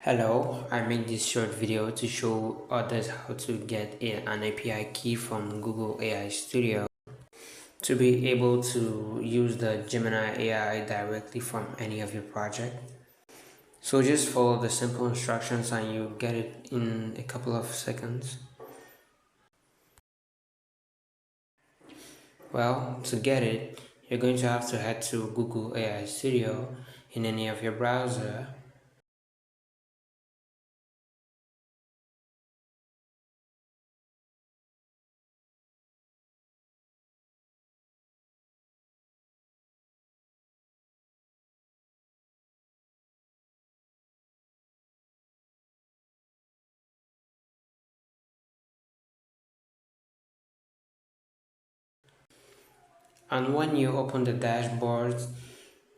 Hello, I made this short video to show others how to get an API key from Google AI Studio to be able to use the Gemini AI directly from any of your project. So just follow the simple instructions and you get it in a couple of seconds. Well, to get it, you're going to have to head to Google AI Studio in any of your browser. And when you open the dashboard,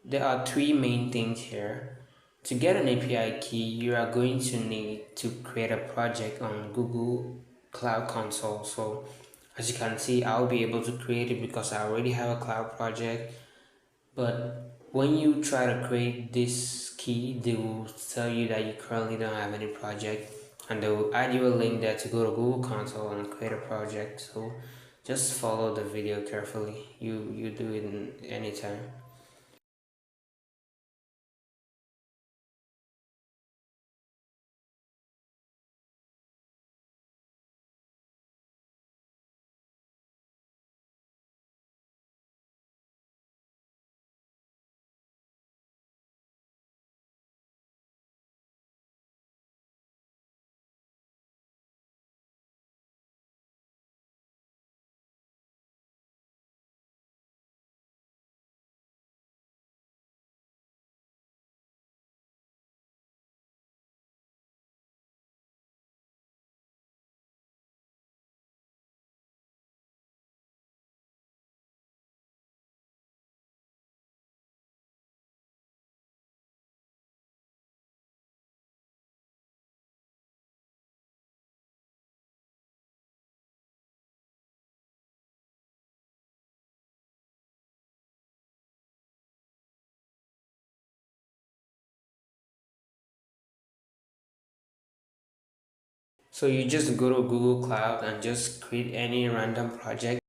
there are three main things here. To get an API key, you are going to need to create a project on Google Cloud Console. So as you can see, I'll be able to create it because I already have a cloud project. But when you try to create this key, they will tell you that you currently don't have any project, and they will add you a link there to go to Google Console and create a project. So just follow the video carefully. You do it in any time. So you just go to Google Cloud and just create any random project.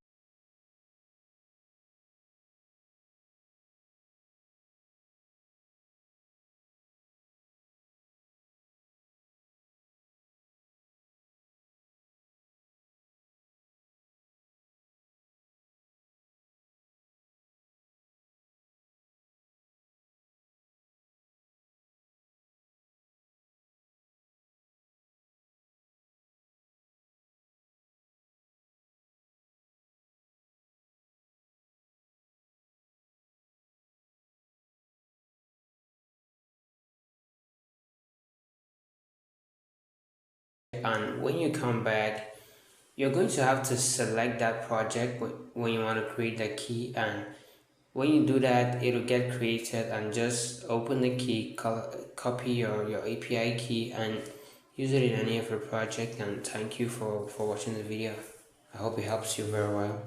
And when you come back, you're going to have to select that project when you want to create the key, and when you do that, it'll get created, and just open the key, copy your API key and use it in any of your project. And thank you for watching the video. I hope it helps you very well.